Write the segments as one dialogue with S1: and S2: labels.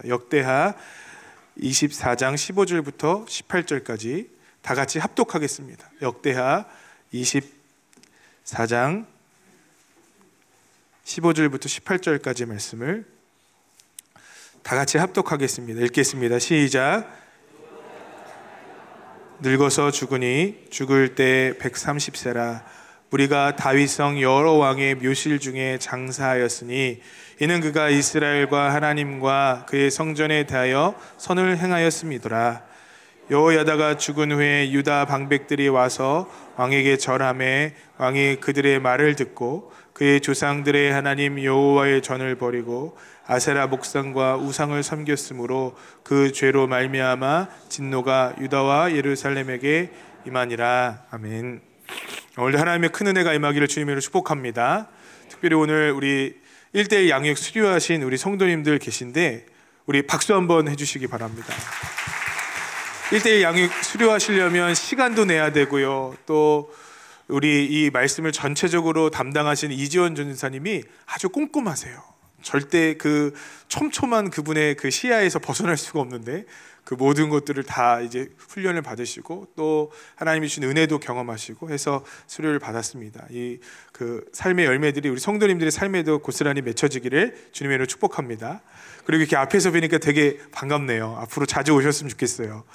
S1: 역대하 24장 15절부터 18절까지 다 같이 합독하겠습니다. 역대하 24장 15절부터 18절까지 말씀을 다 같이 합독하겠습니다. 읽겠습니다. 시작. 늙어서 죽으니 죽을 때 130세라. 우리가 다윗성 여러 왕의 묘실 중에 장사하였으니 이는 그가 이스라엘과 하나님과 그의 성전에 대하여 선을 행하였음이더라. 여호야다가 죽은 후에 유다 방백들이 와서 왕에게 절하매 왕이 그들의 말을 듣고 그의 조상들의 하나님 여호와의 전을 버리고 아세라 목상과 우상을 섬겼으므로 그 죄로 말미암아 진노가 유다와 예루살렘에게 임하니라. 아멘. 오늘도 하나님의 큰 은혜가 임하기를 주님으로 축복합니다. 특별히 오늘 우리 1:1 양육 수료하신 우리 성도님들 계신데 우리 박수 한번 해주시기 바랍니다. 1:1 양육 수료하시려면 시간도 내야 되고요. 또 우리 이 말씀을 전체적으로 담당하신 이지원 전사님이 아주 꼼꼼하세요. 절대 그 촘촘한 그분의 그 시야에서 벗어날 수가 없는데 그 모든 것들을 다 이제 훈련을 받으시고 또 하나님이 주신 은혜도 경험하시고 해서 수료를 받았습니다. 이 그 삶의 열매들이 우리 성도님들의 삶에도 고스란히 맺혀지기를 주님의 이름으로 축복합니다. 그리고 이렇게 앞에서 뵈니까 되게 반갑네요. 앞으로 자주 오셨으면 좋겠어요.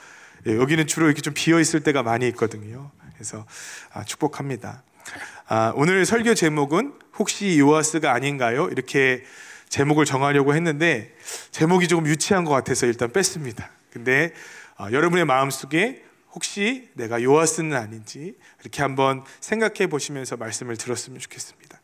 S1: 예, 여기는 주로 이렇게 좀 비어 있을 때가 많이 있거든요. 그래서 축복합니다. 오늘 설교 제목은 혹시 요아스가 아닌가요? 이렇게 제목을 정하려고 했는데 제목이 조금 유치한 것 같아서 일단 뺐습니다. 근데 여러분의 마음속에 혹시 내가 요아스는 아닌지 이렇게 한번 생각해 보시면서 말씀을 들었으면 좋겠습니다.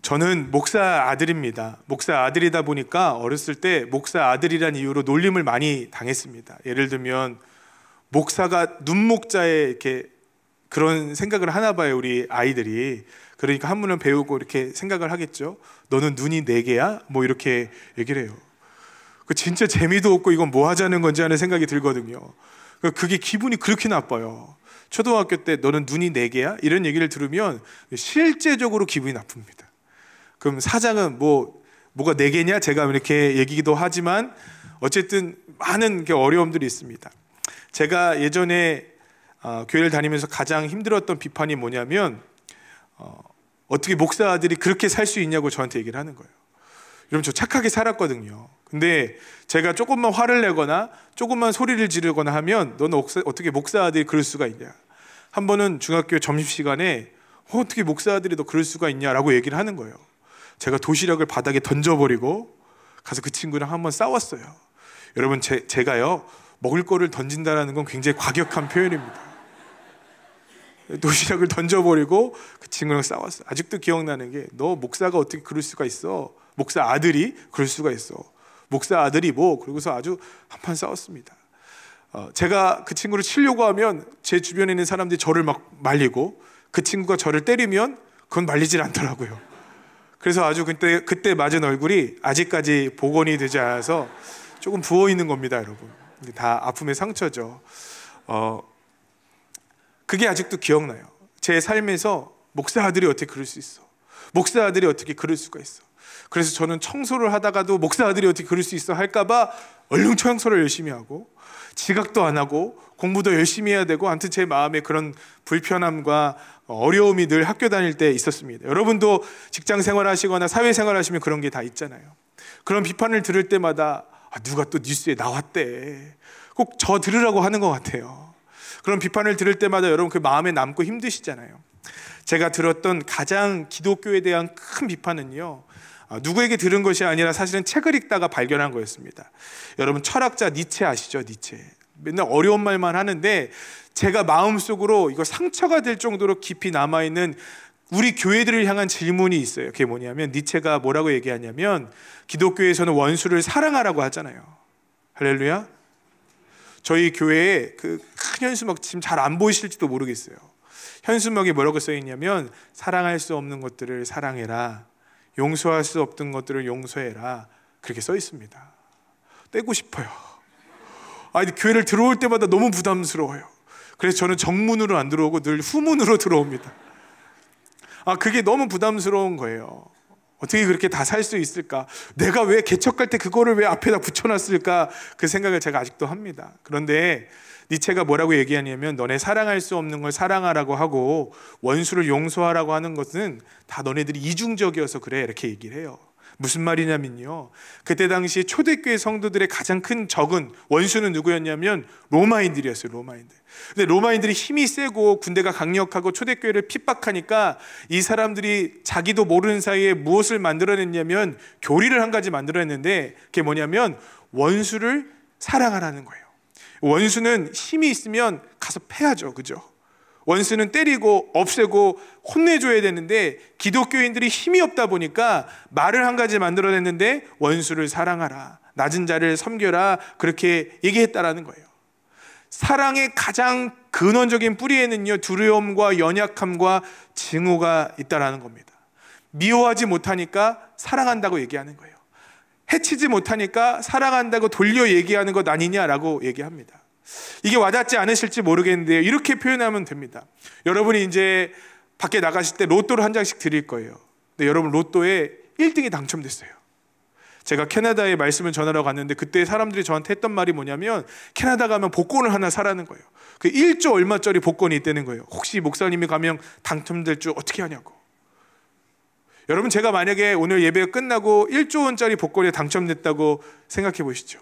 S1: 저는 목사 아들입니다. 목사 아들이다 보니까 어렸을 때 목사 아들이란 이유로 놀림을 많이 당했습니다. 예를 들면 목사가 눈목자에 이렇게 그런 생각을 하나 봐요, 우리 아이들이. 그러니까 한문을 배우고 이렇게 생각을 하겠죠. 너는 눈이 4개야? 뭐 이렇게 얘기를 해요. 그 진짜 재미도 없고 이건 뭐 하자는 건지 하는 생각이 들거든요. 그게 기분이 그렇게 나빠요. 초등학교 때 너는 눈이 4개야? 이런 얘기를 들으면 실제적으로 기분이 나쁩니다. 그럼 사장은 뭐가 4개냐? 제가 이렇게 얘기도 하지만 어쨌든 많은 어려움들이 있습니다. 제가 예전에 교회를 다니면서 가장 힘들었던 비판이 뭐냐면 어떻게 목사 아들이 그렇게 살 수 있냐고 저한테 얘기를 하는 거예요. 여러분, 저 착하게 살았거든요. 근데 제가 조금만 화를 내거나 조금만 소리를 지르거나 하면 너는 어떻게 목사 아들이 그럴 수가 있냐. 한 번은 중학교 점심시간에 어떻게 목사 아들이 너 그럴 수가 있냐라고 얘기를 하는 거예요. 제가 도시락을 바닥에 던져버리고 가서 그 친구랑 한번 싸웠어요. 여러분, 제가요 먹을 거를 던진다는 건 굉장히 과격한 표현입니다. 도시락을 던져버리고 그 친구랑 싸웠어요. 아직도 기억나는 게 너 목사가 어떻게 그럴 수가 있어. 목사 아들이 그럴 수가 있어. 목사 아들이 뭐. 그러고서 아주 한판 싸웠습니다. 제가 그 친구를 치려고 하면 제 주변에 있는 사람들이 저를 막 말리고 그 친구가 저를 때리면 그건 말리질 않더라고요. 그래서 아주 그때 맞은 얼굴이 아직까지 복원이 되지 않아서 조금 부어있는 겁니다, 여러분. 다 아픔의 상처죠. 그게 아직도 기억나요. 제 삶에서 목사 아들이 어떻게 그럴 수 있어. 목사 아들이 어떻게 그럴 수가 있어. 그래서 저는 청소를 하다가도 목사 아들이 어떻게 그럴 수 있어 할까봐 얼른 청소를 열심히 하고 지각도 안 하고 공부도 열심히 해야 되고, 아무튼 제 마음에 그런 불편함과 어려움이 늘 학교 다닐 때 있었습니다. 여러분도 직장 생활하시거나 사회생활 하시면 그런 게 다 있잖아요. 그런 비판을 들을 때마다 누가 또 뉴스에 나왔대. 꼭 저 들으라고 하는 것 같아요. 그런 비판을 들을 때마다 여러분 그 마음에 남고 힘드시잖아요. 제가 들었던 가장 기독교에 대한 큰 비판은요, 누구에게 들은 것이 아니라 사실은 책을 읽다가 발견한 거였습니다. 여러분, 철학자 니체 아시죠? 니체. 맨날 어려운 말만 하는데 제가 마음속으로 이거 상처가 될 정도로 깊이 남아있는 우리 교회들을 향한 질문이 있어요. 그게 뭐냐면 니체가 뭐라고 얘기하냐면 기독교에서는 원수를 사랑하라고 하잖아요. 할렐루야. 저희 교회에 그 큰 현수막 지금 잘 안 보이실지도 모르겠어요. 현수막에 뭐라고 써있냐면 사랑할 수 없는 것들을 사랑해라, 용서할 수 없는 것들을 용서해라, 그렇게 써있습니다. 떼고 싶어요. 교회를 들어올 때마다 너무 부담스러워요. 그래서 저는 정문으로 안 들어오고 늘 후문으로 들어옵니다. 그게 너무 부담스러운 거예요. 어떻게 그렇게 다 살 수 있을까? 내가 왜 개척할 때 그거를 왜 앞에다 붙여놨을까? 그 생각을 제가 아직도 합니다. 그런데 니체가 뭐라고 얘기하냐면, 너네 사랑할 수 없는 걸 사랑하라고 하고 원수를 용서하라고 하는 것은 다 너네들이 이중적이어서 그래, 이렇게 얘기를 해요. 무슨 말이냐면요, 그때 당시 초대교회 성도들의 가장 큰 적은 원수는 누구였냐면 로마인들이었어요. 로마인들. 근데 로마인들이 힘이 세고 군대가 강력하고 초대교회를 핍박하니까 이 사람들이 자기도 모르는 사이에 무엇을 만들어냈냐면 교리를 한 가지 만들어냈는데, 그게 뭐냐면 원수를 사랑하라는 거예요. 원수는 힘이 있으면 가서 패야죠, 그죠? 원수는 때리고 없애고 혼내줘야 되는데, 기독교인들이 힘이 없다 보니까 말을 한 가지 만들어냈는데, 원수를 사랑하라, 낮은 자를 섬겨라, 그렇게 얘기했다라는 거예요. 사랑의 가장 근원적인 뿌리에는요, 두려움과 연약함과 증오가 있다라는 겁니다. 미워하지 못하니까 사랑한다고 얘기하는 거예요. 해치지 못하니까 사랑한다고 돌려 얘기하는 것 아니냐라고 얘기합니다. 이게 와닿지 않으실지 모르겠는데요, 이렇게 표현하면 됩니다. 여러분이 이제 밖에 나가실 때 로또를 한 장씩 드릴 거예요. 근데 여러분 로또에 1등이 당첨됐어요. 제가 캐나다에 말씀을 전하러 갔는데, 그때 사람들이 저한테 했던 말이 뭐냐면, 캐나다 가면 복권을 하나 사라는 거예요. 그 1조 얼마짜리 복권이 있다는 거예요. 혹시 목사님이 가면 당첨될 줄 어떻게 하냐고. 여러분, 제가 만약에 오늘 예배가 끝나고 1조 원짜리 복권에 당첨됐다고 생각해 보시죠.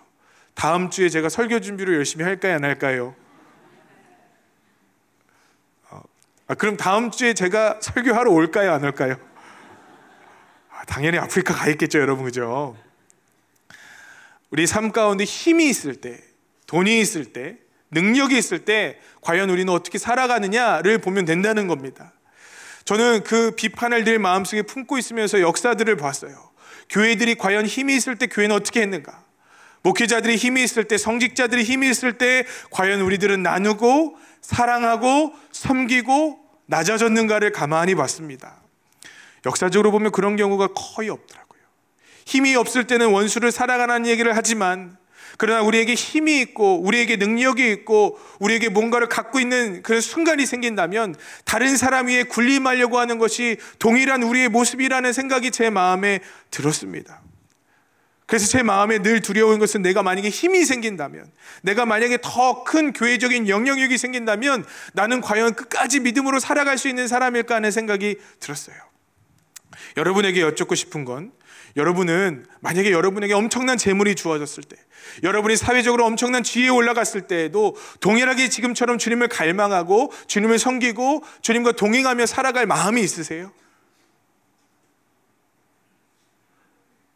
S1: 다음 주에 제가 설교 준비를 열심히 할까요, 안 할까요? 그럼 다음 주에 제가 설교하러 올까요, 안 올까요? 당연히 아프리카 가 있겠죠, 여러분, 그죠? 우리 삶 가운데 힘이 있을 때, 돈이 있을 때, 능력이 있을 때 과연 우리는 어떻게 살아가느냐를 보면 된다는 겁니다. 저는 그 비판을 늘 마음속에 품고 있으면서 역사들을 봤어요. 교회들이 과연 힘이 있을 때 교회는 어떻게 했는가? 목회자들이 힘이 있을 때, 성직자들이 힘이 있을 때 과연 우리들은 나누고 사랑하고 섬기고 낮아졌는가를 가만히 봤습니다. 역사적으로 보면 그런 경우가 거의 없더라고요. 힘이 없을 때는 원수를 사랑하라는 얘기를 하지만, 그러나 우리에게 힘이 있고 우리에게 능력이 있고 우리에게 뭔가를 갖고 있는 그런 순간이 생긴다면 다른 사람 위에 군림하려고 하는 것이 동일한 우리의 모습이라는 생각이 제 마음에 들었습니다. 그래서 제 마음에 늘 두려운 것은, 내가 만약에 힘이 생긴다면, 내가 만약에 더 큰 교회적인 영향력이 생긴다면 나는 과연 끝까지 믿음으로 살아갈 수 있는 사람일까 하는 생각이 들었어요. 여러분에게 여쭙고 싶은 건, 여러분은 만약에 여러분에게 엄청난 재물이 주어졌을 때, 여러분이 사회적으로 엄청난 지위에 올라갔을 때에도 동일하게 지금처럼 주님을 갈망하고 주님을 섬기고 주님과 동행하며 살아갈 마음이 있으세요?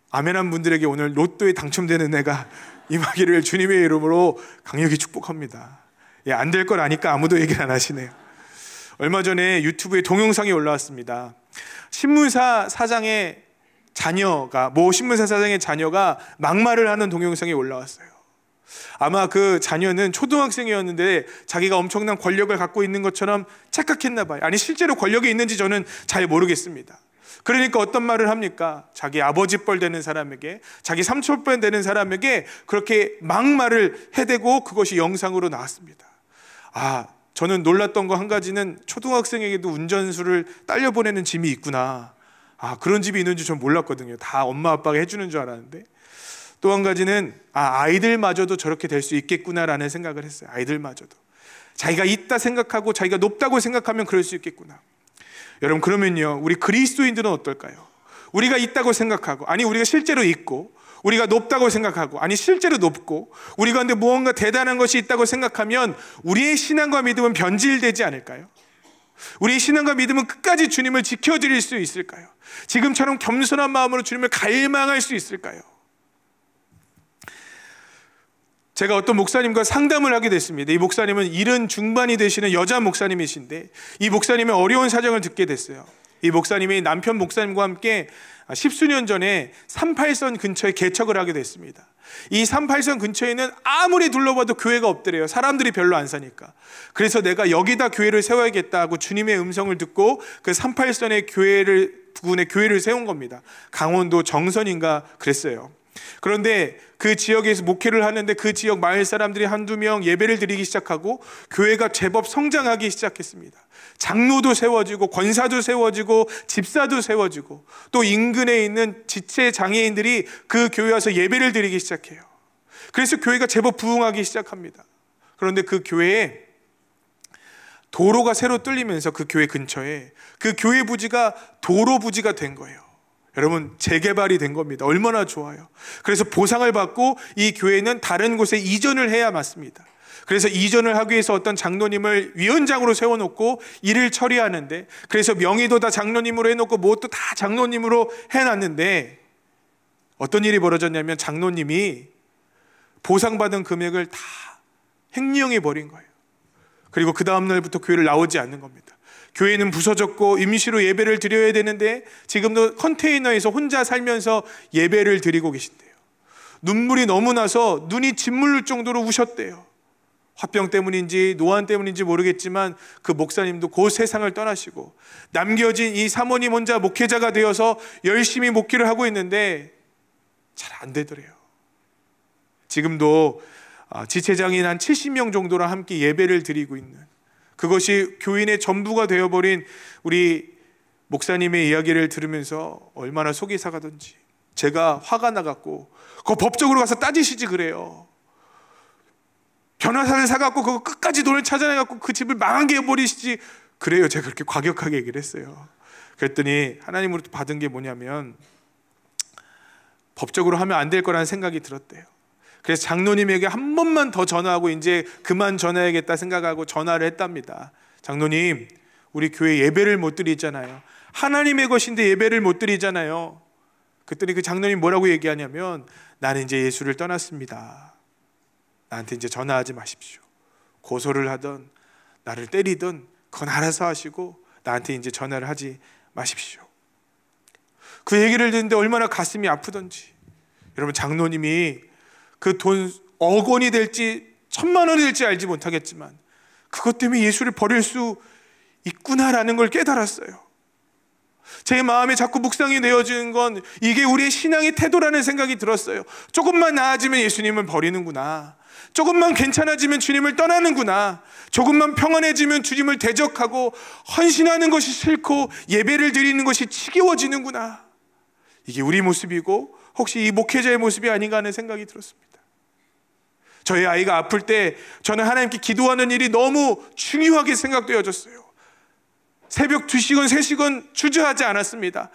S1: 아멘한 분들에게 오늘 로또에 당첨되는 애가 임하기를 주님의 이름으로 강력히 축복합니다. 안 될 걸 아니까 아무도 얘기를 안 하시네요. 얼마 전에 유튜브에 동영상이 올라왔습니다. 신문사 사장의 자녀가, 모 신문사 사장의 자녀가 막말을 하는 동영상이 올라왔어요. 아마 그 자녀는 초등학생이었는데 자기가 엄청난 권력을 갖고 있는 것처럼 착각했나 봐요. 아니, 실제로 권력이 있는지 저는 잘 모르겠습니다. 그러니까 어떤 말을 합니까? 자기 아버지 뻘 되는 사람에게, 자기 삼촌 뻘 되는 사람에게 그렇게 막말을 해대고 그것이 영상으로 나왔습니다. 저는 놀랐던 거 한 가지는, 초등학생에게도 운전수를 딸려 보내는 짐이 있구나. 그런 집이 있는 줄 전 몰랐거든요. 다 엄마 아빠가 해주는 줄 알았는데, 또 한 가지는 아이들마저도 저렇게 될 수 있겠구나라는 생각을 했어요. 아이들마저도 자기가 있다 생각하고 자기가 높다고 생각하면 그럴 수 있겠구나. 여러분, 그러면요, 우리 그리스도인들은 어떨까요? 우리가 있다고 생각하고, 아니 우리가 실제로 있고, 우리가 높다고 생각하고, 아니 실제로 높고, 우리 가운데 무언가 대단한 것이 있다고 생각하면 우리의 신앙과 믿음은 변질되지 않을까요? 우리의 신앙과 믿음은 끝까지 주님을 지켜드릴 수 있을까요? 지금처럼 겸손한 마음으로 주님을 갈망할 수 있을까요? 제가 어떤 목사님과 상담을 하게 됐습니다. 이 목사님은 70 중반이 되시는 여자 목사님이신데, 이 목사님의 어려운 사정을 듣게 됐어요. 이 목사님이 남편 목사님과 함께 10수년 전에 38선 근처에 개척을 하게 됐습니다. 이 38선 근처에는 아무리 둘러봐도 교회가 없더래요. 사람들이 별로 안 사니까. 그래서 내가 여기다 교회를 세워야겠다고 주님의 음성을 듣고 그 38선의 부근에 교회를 세운 겁니다. 강원도 정선인가 그랬어요. 그런데 그 지역에서 목회를 하는데 그 지역 마을 사람들이 한두 명 예배를 드리기 시작하고 교회가 제법 성장하기 시작했습니다. 장로도 세워지고 권사도 세워지고 집사도 세워지고 또 인근에 있는 지체 장애인들이 그 교회 와서 예배를 드리기 시작해요. 그래서 교회가 제법 부흥하기 시작합니다. 그런데 그 교회에 도로가 새로 뚫리면서 그 교회 근처에 그 교회 부지가 도로 부지가 된 거예요. 여러분, 재개발이 된 겁니다. 얼마나 좋아요. 그래서 보상을 받고 이 교회는 다른 곳에 이전을 해야 맞습니다. 그래서 이전을 하기 위해서 어떤 장로님을 위원장으로 세워놓고 일을 처리하는데, 그래서 명의도 다 장로님으로 해놓고 뭣도 다 장로님으로 해놨는데 어떤 일이 벌어졌냐면 장로님이 보상받은 금액을 다 횡령해 버린 거예요. 그리고 그 다음날부터 교회를 나오지 않는 겁니다. 교회는 부서졌고 임시로 예배를 드려야 되는데 지금도 컨테이너에서 혼자 살면서 예배를 드리고 계신대요. 눈물이 너무 나서 눈이 짓물릴 정도로 우셨대요. 화병 때문인지 노안 때문인지 모르겠지만 그 목사님도 그 세상을 떠나시고 남겨진 이 사모님 혼자 목회자가 되어서 열심히 목회를 하고 있는데 잘 안 되더래요. 지금도 지체장인 한 70명 정도랑 함께 예배를 드리고 있는, 그것이 교인의 전부가 되어버린 우리 목사님의 이야기를 들으면서 얼마나 속이 상하던지 제가 화가 나갖고 그거 법적으로 가서 따지시지 그래요. 변호사를 사갖고 그거 끝까지 돈을 찾아내갖고 그 집을 망하게 해버리시지 그래요. 제가 그렇게 과격하게 얘기를 했어요. 그랬더니 하나님으로부터 받은 게 뭐냐면 법적으로 하면 안 될 거라는 생각이 들었대요. 그래서 장로님에게 한 번만 더 전화하고 이제 그만 전화해야겠다 생각하고 전화를 했답니다. 장로님, 우리 교회 예배를 못 드리잖아요. 하나님의 것인데 예배를 못 드리잖아요. 그랬더니 그 장로님 뭐라고 얘기하냐면, 나는 이제 예수를 떠났습니다. 나한테 이제 전화하지 마십시오. 고소를 하든 나를 때리든 그건 알아서 하시고 나한테 이제 전화를 하지 마십시오. 그 얘기를 듣는데 얼마나 가슴이 아프던지. 여러분, 장로님이 그 돈 억 원이 될지 1000만 원이 될지 알지 못하겠지만 그것 때문에 예수를 버릴 수 있구나라는 걸 깨달았어요. 제 마음에 자꾸 묵상이 되어지는 건 이게 우리의 신앙의 태도라는 생각이 들었어요. 조금만 나아지면 예수님을 버리는구나. 조금만 괜찮아지면 주님을 떠나는구나. 조금만 평안해지면 주님을 대적하고 헌신하는 것이 싫고 예배를 드리는 것이 지겨워지는구나. 이게 우리 모습이고 혹시 이 목회자의 모습이 아닌가 하는 생각이 들었습니다. 저희 아이가 아플 때 저는 하나님께 기도하는 일이 너무 중요하게 생각되어졌어요. 새벽 2시간, 3시간 주저하지 않았습니다.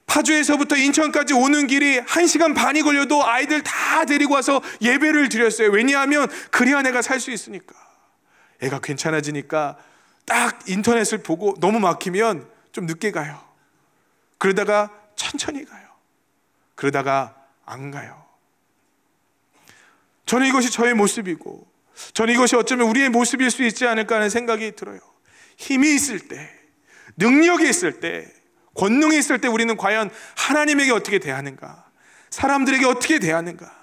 S1: 파주에서부터 인천까지 오는 길이 1시간 반이 걸려도 아이들 다 데리고 와서 예배를 드렸어요. 왜냐하면 그래야 내가 살 수 있으니까. 애가 괜찮아지니까 딱 인터넷을 보고 너무 막히면 좀 늦게 가요. 그러다가 천천히 가요. 그러다가 안 가요. 저는 이것이 저의 모습이고 저는 이것이 어쩌면 우리의 모습일 수 있지 않을까 하는 생각이 들어요. 힘이 있을 때, 능력이 있을 때, 권능이 있을 때 우리는 과연 하나님에게 어떻게 대하는가, 사람들에게 어떻게 대하는가.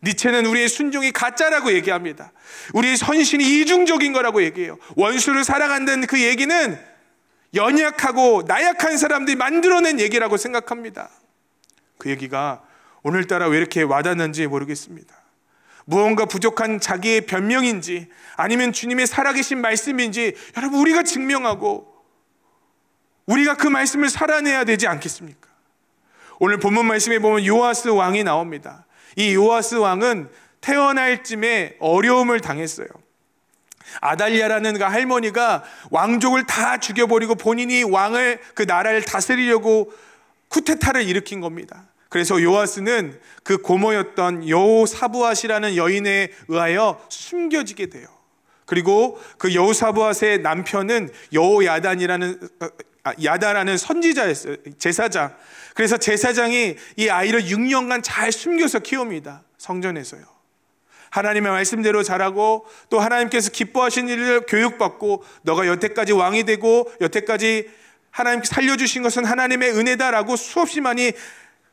S1: 니체는 우리의 순종이 가짜라고 얘기합니다. 우리의 헌신이 이중적인 거라고 얘기해요. 원수를 사랑한다는 그 얘기는 연약하고 나약한 사람들이 만들어낸 얘기라고 생각합니다. 그 얘기가 오늘따라 왜 이렇게 와닿는지 모르겠습니다. 무언가 부족한 자기의 변명인지 아니면 주님의 살아계신 말씀인지 여러분, 우리가 증명하고 우리가 그 말씀을 살아내야 되지 않겠습니까? 오늘 본문 말씀에 보면 요아스 왕이 나옵니다. 이 요아스 왕은 태어날 쯤에 어려움을 당했어요. 아달랴라는 그 할머니가 왕족을 다 죽여버리고 본인이 왕을, 그 나라를 다스리려고 쿠데타를 일으킨 겁니다. 그래서 요아스는 그 고모였던 여호사부앗이라는 여인에 의하여 숨겨지게 돼요. 그리고 그 여호사부앗의 남편은 야다라는 선지자였어요. 제사장. 그래서 제사장이 이 아이를 6년간 잘 숨겨서 키웁니다. 성전에서요. 하나님의 말씀대로 자라고 또 하나님께서 기뻐하신 일을 교육받고 너가 여태까지 왕이 되고 여태까지 하나님께 살려주신 것은 하나님의 은혜다라고 수없이 많이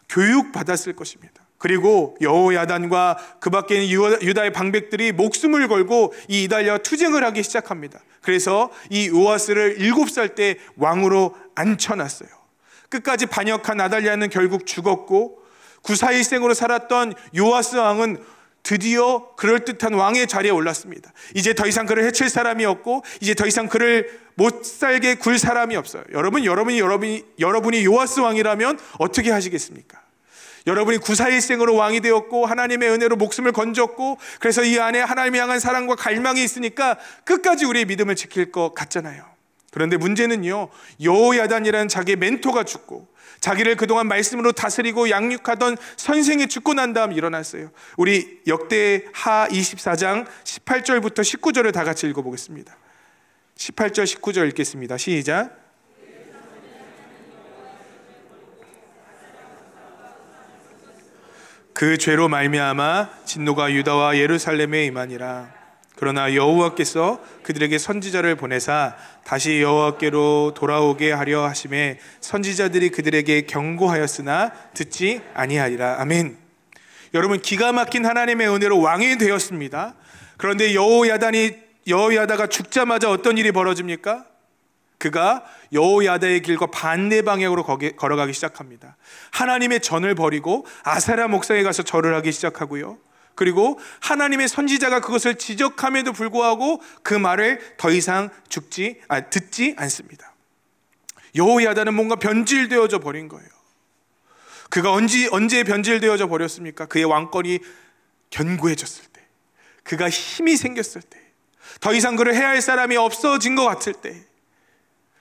S1: 교육받았을 것입니다. 그리고 여호야단과 그 밖에 있는 유다의 방백들이 목숨을 걸고 이 이달랴와 투쟁을 하기 시작합니다. 그래서 이 요아스를 7살 때 왕으로 앉혀놨어요. 끝까지 반역한 아달랴는 결국 죽었고 구사일생으로 살았던 요아스 왕은 드디어 그럴듯한 왕의 자리에 올랐습니다. 이제 더 이상 그를 해칠 사람이 없고 이제 더 이상 그를 못 살게 굴 사람이 없어요. 여러분이 요아스 왕이라면 어떻게 하시겠습니까? 여러분이 구사일생으로 왕이 되었고 하나님의 은혜로 목숨을 건졌고 그래서 이 안에 하나님을 향한 사랑과 갈망이 있으니까 끝까지 우리의 믿음을 지킬 것 같잖아요. 그런데 문제는요, 여호야단이라는 자기의 멘토가 죽고 자기를 그동안 말씀으로 다스리고 양육하던 선생이 죽고 난 다음 일어났어요. 우리 역대하 24장 18절부터 19절을 다 같이 읽어보겠습니다. 18절 19절 읽겠습니다. 시작. 그 죄로 말미암아 진노가 유다와 예루살렘에 임하니라. 그러나 여호와께서 그들에게 선지자를 보내사 다시 여호와께로 돌아오게 하려 하심에 선지자들이 그들에게 경고하였으나 듣지 아니하리라. 아멘. 여러분, 기가 막힌 하나님의 은혜로 왕이 되었습니다. 그런데 여호야다가 죽자마자 어떤 일이 벌어집니까? 그가 여호야다의 길과 반대 방향으로 걸어가기 시작합니다. 하나님의 전을 버리고 아세라 목상에 가서 절을 하기 시작하고요. 그리고 하나님의 선지자가 그것을 지적함에도 불구하고 그 말을 더 이상 듣지 않습니다. 여호야다는 뭔가 변질되어져 버린 거예요. 그가 언제 변질되어져 버렸습니까? 그의 왕권이 견고해졌을 때, 그가 힘이 생겼을 때, 더 이상 그를 해야 할 사람이 없어진 것 같을 때,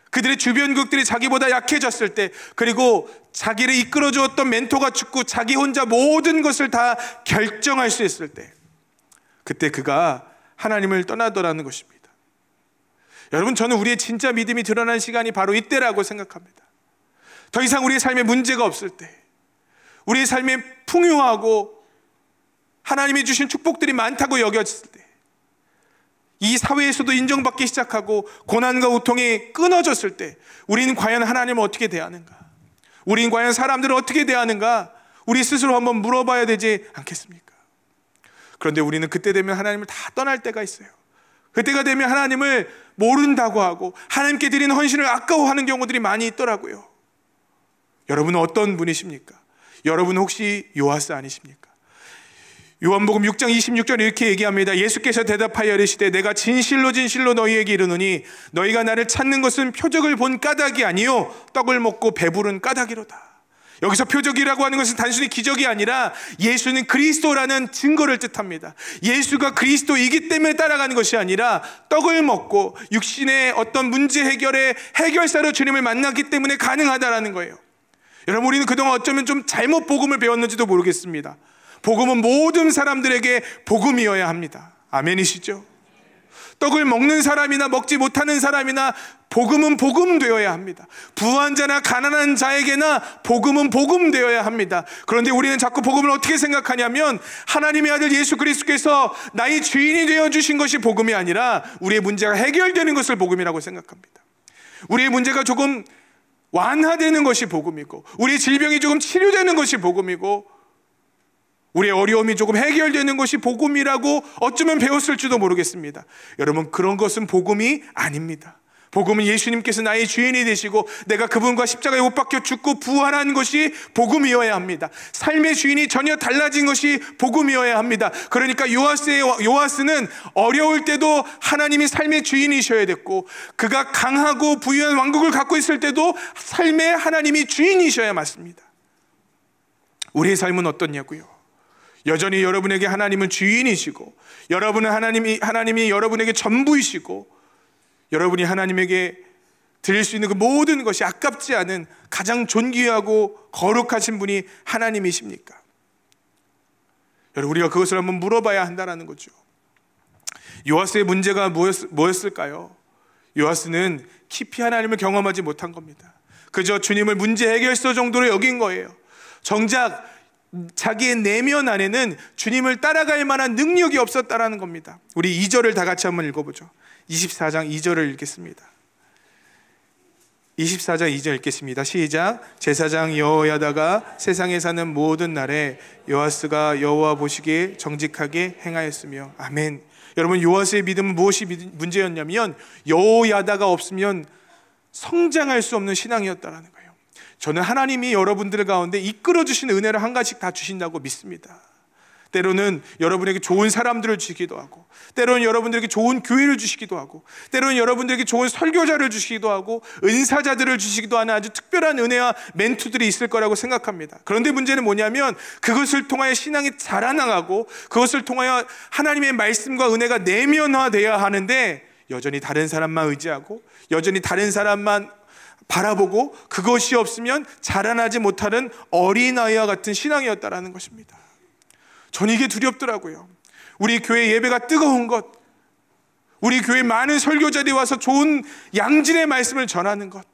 S1: 그들의 주변국들이 자기보다 약해졌을 때, 그리고 자기를 이끌어주었던 멘토가 죽고 자기 혼자 모든 것을 다 결정할 수 있을 때, 그때 그가 하나님을 떠나더라는 것입니다. 여러분, 저는 우리의 진짜 믿음이 드러난 시간이 바로 이때라고 생각합니다. 더 이상 우리의 삶에 문제가 없을 때, 우리의 삶에 풍요하고 하나님이 주신 축복들이 많다고 여겨졌을 때, 이 사회에서도 인정받기 시작하고 고난과 고통이 끊어졌을 때 우리는 과연 하나님을 어떻게 대하는가? 우리는 과연 사람들을 어떻게 대하는가? 우리 스스로 한번 물어봐야 되지 않겠습니까? 그런데 우리는 그때 되면 하나님을 다 떠날 때가 있어요. 그때가 되면 하나님을 모른다고 하고 하나님께 드리는 헌신을 아까워하는 경우들이 많이 있더라고요. 여러분은 어떤 분이십니까? 여러분은 혹시 요아스 아니십니까? 요한복음 6장 26절에 이렇게 얘기합니다. 예수께서 대답하여 이르시되 내가 진실로 진실로 너희에게 이르노니 너희가 나를 찾는 것은 표적을 본 까닭이 아니요 떡을 먹고 배부른 까닭이로다. 여기서 표적이라고 하는 것은 단순히 기적이 아니라 예수는 그리스도라는 증거를 뜻합니다. 예수가 그리스도이기 때문에 따라가는 것이 아니라 떡을 먹고 육신의 어떤 문제 해결의 해결사로 주님을 만났기 때문에 가능하다라는 거예요. 여러분, 우리는 그동안 어쩌면 좀 잘못 복음을 배웠는지도 모르겠습니다. 복음은 모든 사람들에게 복음이어야 합니다. 아멘이시죠? 떡을 먹는 사람이나 먹지 못하는 사람이나 복음은 복음 되어야 합니다. 부한 자나 가난한 자에게나 복음은 복음 되어야 합니다. 그런데 우리는 자꾸 복음을 어떻게 생각하냐면 하나님의 아들 예수 그리스도께서 나의 주인이 되어주신 것이 복음이 아니라 우리의 문제가 해결되는 것을 복음이라고 생각합니다. 우리의 문제가 조금 완화되는 것이 복음이고 우리의 질병이 조금 치료되는 것이 복음이고 우리의 어려움이 조금 해결되는 것이 복음이라고 어쩌면 배웠을지도 모르겠습니다. 여러분, 그런 것은 복음이 아닙니다. 복음은 예수님께서 나의 주인이 되시고 내가 그분과 십자가에 못 박혀 죽고 부활한 것이 복음이어야 합니다. 삶의 주인이 전혀 달라진 것이 복음이어야 합니다. 그러니까 요아스는 어려울 때도 하나님이 삶의 주인이셔야 됐고 그가 강하고 부유한 왕국을 갖고 있을 때도 삶의 하나님이 주인이셔야 맞습니다. 우리의 삶은 어떻냐고요? 여전히 여러분에게 하나님은 주인이시고 여러분은 하나님이 여러분에게 전부이시고 여러분이 하나님에게 드릴 수 있는 그 모든 것이 아깝지 않은 가장 존귀하고 거룩하신 분이 하나님이십니까? 여러분, 우리가 그것을 한번 물어봐야 한다는 거죠. 요아스의 문제가 뭐였을까요? 요아스는 깊이 하나님을 경험하지 못한 겁니다. 그저 주님을 문제 해결서 정도로 여긴 거예요. 정작 자기의 내면 안에는 주님을 따라갈 만한 능력이 없었다라는 겁니다. 우리 2절을 다 같이 한번 읽어보죠. 24장 2절을 읽겠습니다. 24장 2절 읽겠습니다. 시작. 제사장 여호야다가 세상에 사는 모든 날에 요아스가 여호와 보시기에 정직하게 행하였으며. 아멘. 여러분, 요아스의 믿음은 무엇이 문제였냐면 여호야다가 없으면 성장할 수 없는 신앙이었다라는 거예요. 저는 하나님이 여러분들 가운데 이끌어 주신 은혜를 한 가지씩 다 주신다고 믿습니다. 때로는 여러분에게 좋은 사람들을 주시기도 하고, 때로는 여러분들에게 좋은 교회를 주시기도 하고, 때로는 여러분들에게 좋은 설교자를 주시기도 하고, 은사자들을 주시기도 하는 아주 특별한 은혜와 멘투들이 있을 거라고 생각합니다. 그런데 문제는 뭐냐면 그것을 통하여 신앙이 자라나가고, 그것을 통하여 하나님의 말씀과 은혜가 내면화되어야 하는데, 여전히 다른 사람만 의지하고 여전히 다른 사람만 바라보고 그것이 없으면 자라나지 못하는 어린아이와 같은 신앙이었다라는 것입니다. 저는 이게 두렵더라고요. 우리 교회 예배가 뜨거운 것, 우리 교회 많은 설교자들이 와서 좋은 양질의 말씀을 전하는 것,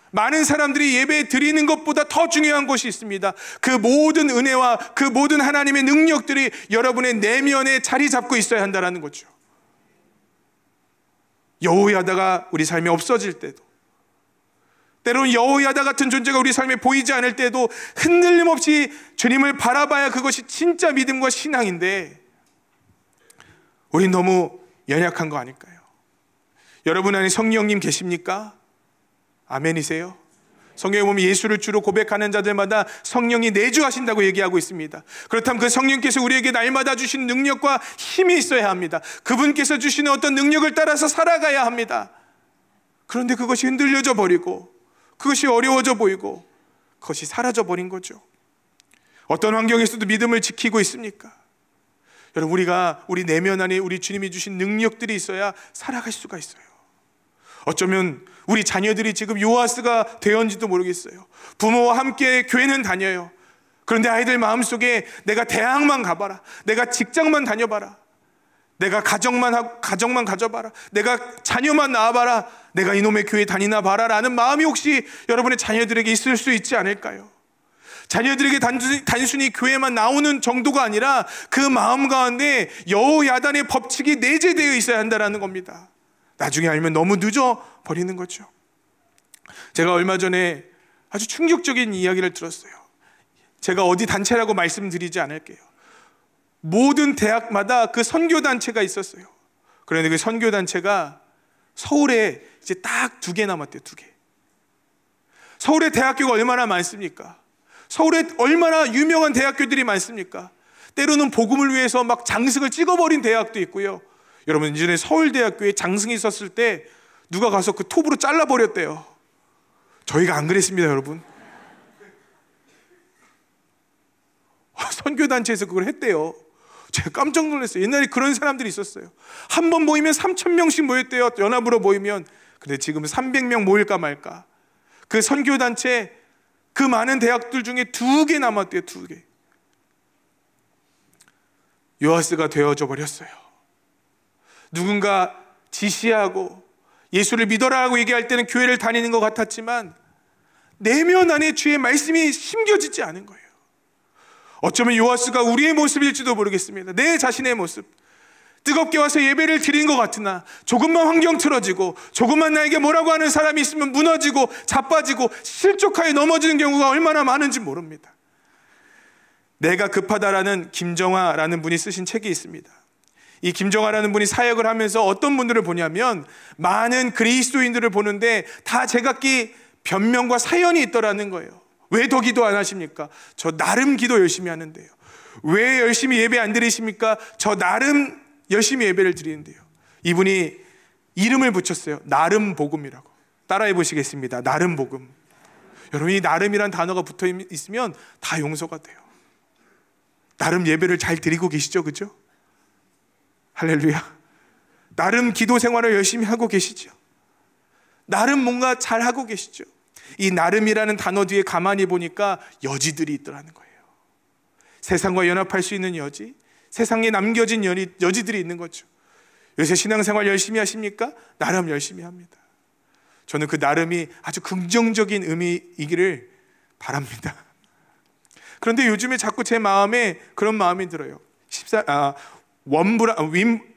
S1: 많은 사람들이 예배 드리는 것보다 더 중요한 것이 있습니다. 그 모든 은혜와 그 모든 하나님의 능력들이 여러분의 내면에 자리 잡고 있어야 한다는 거죠. 여호야다가 우리 삶에 없어질 때도, 때로는 여호야다 같은 존재가 우리 삶에 보이지 않을 때도 흔들림 없이 주님을 바라봐야 그것이 진짜 믿음과 신앙인데, 우린 너무 연약한 거 아닐까요? 여러분 안에 성령님 계십니까? 아멘이세요? 성경에 보면 예수를 주로 고백하는 자들마다 성령이 내주하신다고 얘기하고 있습니다. 그렇다면 그 성령께서 우리에게 날마다 주신 능력과 힘이 있어야 합니다. 그분께서 주시는 어떤 능력을 따라서 살아가야 합니다. 그런데 그것이 흔들려져 버리고, 그것이 어려워져 보이고, 그것이 사라져 버린 거죠. 어떤 환경에서도 믿음을 지키고 있습니까? 여러분, 우리 내면 안에 우리 주님이 주신 능력들이 있어야 살아갈 수가 있어요. 어쩌면 우리 자녀들이 지금 요아스가 되었는지도 모르겠어요. 부모와 함께 교회는 다녀요. 그런데 아이들 마음속에 내가 대학만 가봐라, 내가 직장만 다녀봐라, 내가 가정만 가져봐라, 내가 자녀만 낳아봐라, 내가 이놈의 교회 다니나 봐라 라는 마음이 혹시 여러분의 자녀들에게 있을 수 있지 않을까요? 자녀들에게 단순히 교회만 나오는 정도가 아니라 그 마음 가운데 여호야단의 법칙이 내재되어 있어야 한다는 겁니다. 나중에 알면 너무 늦어버리는 거죠. 제가 얼마 전에 아주 충격적인 이야기를 들었어요. 제가 어디 단체라고 말씀드리지 않을게요. 모든 대학마다 그 선교단체가 있었어요. 그런데 그 선교단체가 서울에 이제 딱 2개 남았대요. 2개. 서울에 대학교가 얼마나 많습니까? 서울에 얼마나 유명한 대학교들이 많습니까? 때로는 복음을 위해서 막 장승을 찍어버린 대학도 있고요. 여러분, 이전에 서울대학교에 장승이 있었을 때 누가 가서 그 톱으로 잘라버렸대요. 저희가 안 그랬습니다, 여러분. 선교단체에서 그걸 했대요. 제가 깜짝 놀랐어요. 옛날에 그런 사람들이 있었어요. 한 번 모이면 3,000명씩 모였대요. 연합으로 모이면. 근데 지금은 300명 모일까 말까. 그 선교단체, 그 많은 대학들 중에 2개 남았대요. 2개. 요아스가 되어져 버렸어요. 누군가 지시하고 예수를 믿어라고 얘기할 때는 교회를 다니는 것 같았지만 내면 안에 주의 말씀이 심겨지지 않은 거예요. 어쩌면 요아스가 우리의 모습일지도 모르겠습니다. 내 자신의 모습, 뜨겁게 와서 예배를 드린 것 같으나 조금만 환경 틀어지고, 조금만 나에게 뭐라고 하는 사람이 있으면 무너지고 자빠지고 실족하여 넘어지는 경우가 얼마나 많은지 모릅니다. 내가 급하다라는 김정아라는 분이 쓰신 책이 있습니다. 이 김정아라는 분이 사역을 하면서 어떤 분들을 보냐면 많은 그리스도인들을 보는데 다 제각기 변명과 사연이 있더라는 거예요. 왜 더 기도 안 하십니까? 저 나름 기도 열심히 하는데요. 왜 열심히 예배 안 드리십니까? 저 나름 열심히 예배를 드리는데요. 이분이 이름을 붙였어요. 나름 복음이라고. 따라해 보시겠습니다. 나름 복음. 여러분, 이 나름이란 단어가 붙어 있으면 다 용서가 돼요. 나름 예배를 잘 드리고 계시죠? 그죠? 할렐루야. 나름 기도 생활을 열심히 하고 계시죠? 나름 뭔가 잘 하고 계시죠? 이 나름이라는 단어 뒤에 가만히 보니까 여지들이 있더라는 거예요. 세상과 연합할 수 있는 여지, 세상에 남겨진 여지들이 있는 거죠. 요새 신앙생활 열심히 하십니까? 나름 열심히 합니다. 저는 그 나름이 아주 긍정적인 의미이기를 바랍니다. 그런데 요즘에 자꾸 제 마음에 그런 마음이 들어요.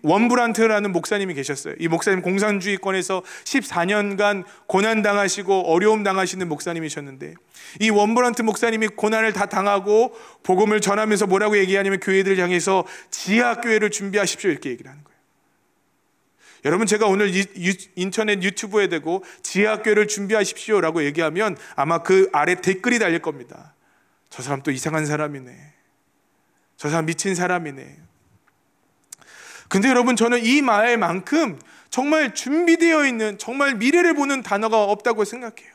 S1: 원브란트라는 목사님이 계셨어요. 이 목사님 공산주의권에서 14년간 고난당하시고 어려움 당하시는 목사님이셨는데, 이 원브란트 목사님이 고난을 다 당하고 복음을 전하면서 뭐라고 얘기하냐면 교회들을 향해서 지하교회를 준비하십시오 이렇게 얘기를 하는 거예요. 여러분, 제가 오늘 인터넷 유튜브에 대고 지하교회를 준비하십시오 라고 얘기하면 아마 그 아래 댓글이 달릴 겁니다. 저 사람 또 이상한 사람이네, 저 사람 미친 사람이네. 근데 여러분, 저는 이 말만큼 정말 준비되어 있는, 정말 미래를 보는 단어가 없다고 생각해요.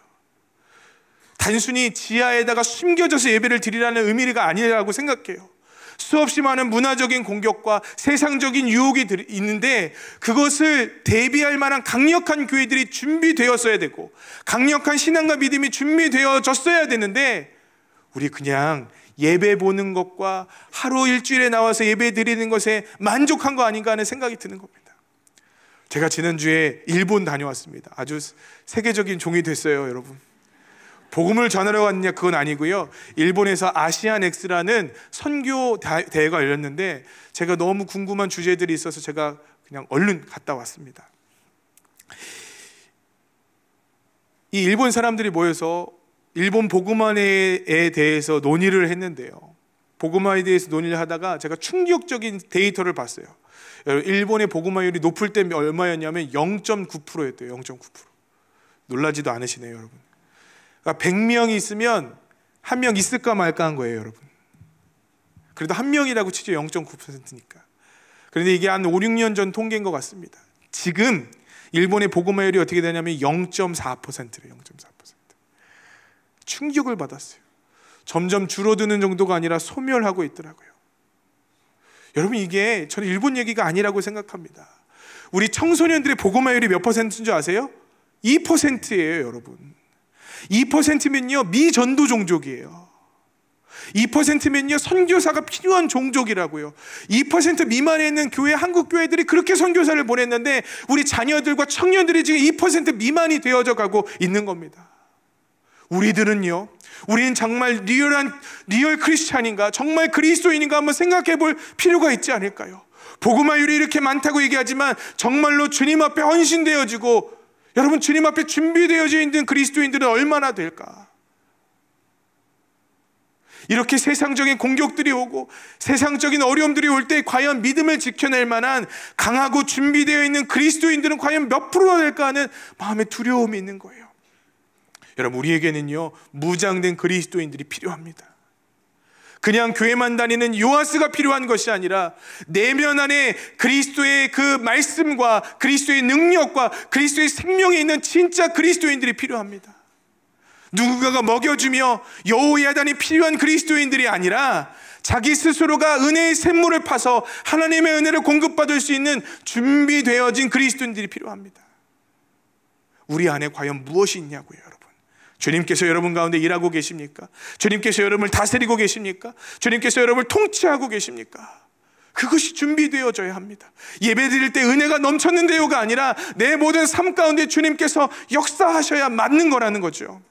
S1: 단순히 지하에다가 숨겨져서 예배를 드리라는 의미가 아니라고 생각해요. 수없이 많은 문화적인 공격과 세상적인 유혹이 있는데 그것을 대비할 만한 강력한 교회들이 준비되었어야 되고 강력한 신앙과 믿음이 준비되어졌어야 되는데, 우리 그냥 예배 보는 것과 하루 일주일에 나와서 예배 드리는 것에 만족한 거 아닌가 하는 생각이 드는 겁니다. 제가 지난주에 일본 다녀왔습니다. 아주 세계적인 종이 됐어요, 여러분. 복음을 전하러 갔느냐, 그건 아니고요. 일본에서 아시안엑스라는 선교 대회가 열렸는데 제가 너무 궁금한 주제들이 있어서 제가 그냥 얼른 갔다 왔습니다. 이 일본 사람들이 모여서 일본 복음화에 대해서 논의를 했는데요. 복음화에 대해서 논의를 하다가 제가 충격적인 데이터를 봤어요. 일본의 복음화율이 높을 때 얼마였냐면 0.9%였대요. 0.9%. 놀라지도 않으시네요, 여러분. 그러니까 100명이 있으면 한 명 있을까 말까 한 거예요, 여러분. 그래도 한 명이라고 치죠. 0.9%니까. 그런데 이게 한 5, 6년 전 통계인 것 같습니다. 지금 일본의 복음화율이 어떻게 되냐면 0.4%래요. 0.4%. 충격을 받았어요. 점점 줄어드는 정도가 아니라 소멸하고 있더라고요. 여러분, 이게 저는 일본 얘기가 아니라고 생각합니다. 우리 청소년들의 복음화율이 몇 퍼센트인 줄 아세요? 2%예요, 여러분. 2%면요 미전도 종족이에요. 2%면요 선교사가 필요한 종족이라고요. 2% 미만에 있는 교회, 한국 교회들이 그렇게 선교사를 보냈는데 우리 자녀들과 청년들이 지금 2% 미만이 되어져 가고 있는 겁니다. 우리들은요, 우리는 정말 리얼 크리스찬인가, 정말 그리스도인인가 한번 생각해 볼 필요가 있지 않을까요? 복음화율이 이렇게 많다고 얘기하지만 정말로 주님 앞에 헌신되어지고 여러분, 주님 앞에 준비되어져 있는 그리스도인들은 얼마나 될까? 이렇게 세상적인 공격들이 오고 세상적인 어려움들이 올 때 과연 믿음을 지켜낼 만한 강하고 준비되어 있는 그리스도인들은 과연 몇 프로나 될까 하는 마음의 두려움이 있는 거예요. 여러분, 우리에게는요 무장된 그리스도인들이 필요합니다. 그냥 교회만 다니는 요아스가 필요한 것이 아니라 내면 안에 그리스도의 그 말씀과 그리스도의 능력과 그리스도의 생명에 있는 진짜 그리스도인들이 필요합니다. 누군가가 먹여주며 여호야단이 필요한 그리스도인들이 아니라 자기 스스로가 은혜의 샘물을 파서 하나님의 은혜를 공급받을 수 있는 준비되어진 그리스도인들이 필요합니다. 우리 안에 과연 무엇이 있냐고요, 여러분. 주님께서 여러분 가운데 일하고 계십니까? 주님께서 여러분을 다스리고 계십니까? 주님께서 여러분을 통치하고 계십니까? 그것이 준비되어져야 합니다. 예배 드릴 때 은혜가 넘쳤는데요가 아니라 내 모든 삶 가운데 주님께서 역사하셔야 맞는 거라는 거죠.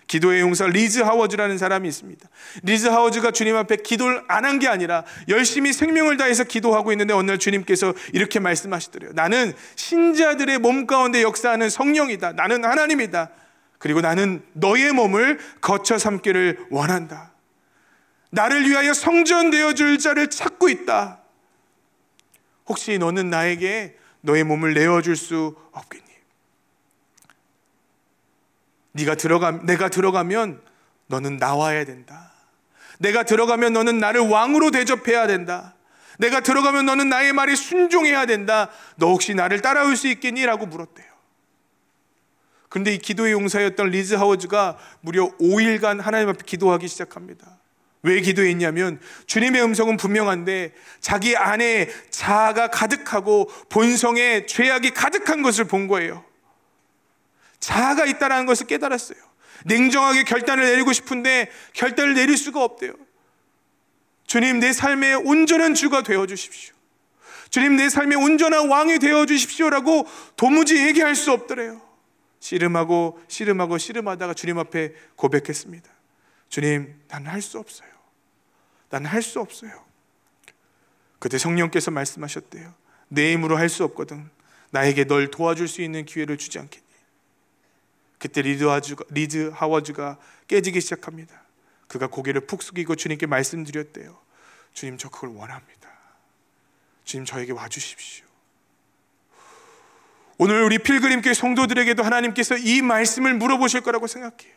S1: 기도의 용사 리즈 하워즈라는 사람이 있습니다. 리즈 하워즈가 주님 앞에 기도를 안 한 게 아니라 열심히 생명을 다해서 기도하고 있는데 어느 날 주님께서 이렇게 말씀하시더래요. 나는 신자들의 몸 가운데 역사하는 성령이다. 나는 하나님이다. 그리고 나는 너의 몸을 거쳐 삼기를 원한다. 나를 위하여 성전되어 줄 자를 찾고 있다. 혹시 너는 나에게 너의 몸을 내어줄 수 없겠니? 내가 들어가면 너는 나와야 된다. 내가 들어가면 너는 나를 왕으로 대접해야 된다. 내가 들어가면 너는 나의 말에 순종해야 된다. 너 혹시 나를 따라올 수 있겠니? 라고 물었대요. 그런데 이 기도의 용사였던 리즈 하워즈가 무려 5일간 하나님 앞에 기도하기 시작합니다. 왜 기도했냐면 주님의 음성은 분명한데 자기 안에 자아가 가득하고 본성에 죄악이 가득한 것을 본 거예요. 자아가 있다는 것을 깨달았어요. 냉정하게 결단을 내리고 싶은데 결단을 내릴 수가 없대요. 주님, 내 삶의 온전한 주가 되어주십시오. 주님, 내 삶의 온전한 왕이 되어주십시오라고 도무지 얘기할 수 없더래요. 씨름하다가 주님 앞에 고백했습니다. 주님, 나는 할 수 없어요. 나는 할 수 없어요. 그때 성령께서 말씀하셨대요. 내 힘으로 할 수 없거든. 나에게 널 도와줄 수 있는 기회를 주지 않겠니? 그때 리즈 하워즈가 깨지기 시작합니다. 그가 고개를 푹 숙이고 주님께 말씀드렸대요. 주님, 저 그걸 원합니다. 주님, 저에게 와주십시오. 오늘 우리 필그림교회 성도들에게도 하나님께서 이 말씀을 물어보실 거라고 생각해요.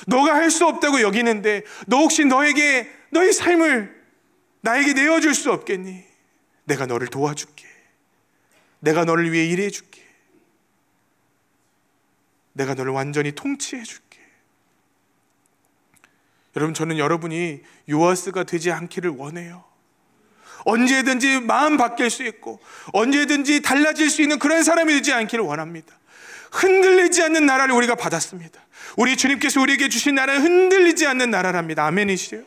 S1: 너가 할 수 없다고 여기는데 너 혹시 너의 삶을 나에게 내어줄 수 없겠니? 내가 너를 도와줄게. 내가 너를 위해 일해줄게. 내가 너를 완전히 통치해줄게. 여러분, 저는 여러분이 요아스가 되지 않기를 원해요. 언제든지 마음 바뀔 수 있고 언제든지 달라질 수 있는 그런 사람이 되지 않기를 원합니다. 흔들리지 않는 나라를 우리가 받았습니다. 우리 주님께서 우리에게 주신 나라는 흔들리지 않는 나라랍니다. 아멘이시죠?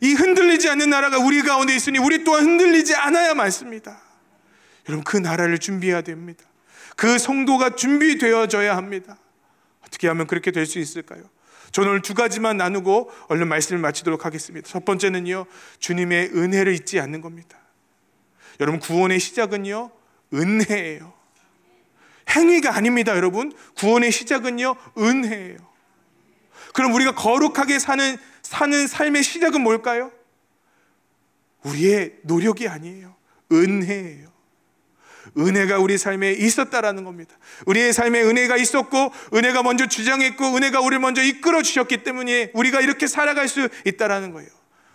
S1: 이 흔들리지 않는 나라가 우리 가운데 있으니 우리 또한 흔들리지 않아야 많습니다. 여러분, 그 나라를 준비해야 됩니다. 그 성도가 준비되어져야 합니다. 어떻게 하면 그렇게 될 수 있을까요? 저는 오늘 두 가지만 나누고 얼른 말씀을 마치도록 하겠습니다. 첫 번째는요, 주님의 은혜를 잊지 않는 겁니다. 여러분, 구원의 시작은요, 은혜예요. 행위가 아닙니다. 여러분, 구원의 시작은요, 은혜예요. 그럼 우리가 거룩하게 사는 삶의 시작은 뭘까요? 우리의 노력이 아니에요. 은혜예요. 은혜가 우리 삶에 있었다라는 겁니다. 우리의 삶에 은혜가 있었고 은혜가 먼저 주장했고 은혜가 우리를 먼저 이끌어 주셨기 때문에 우리가 이렇게 살아갈 수 있다라는 거예요.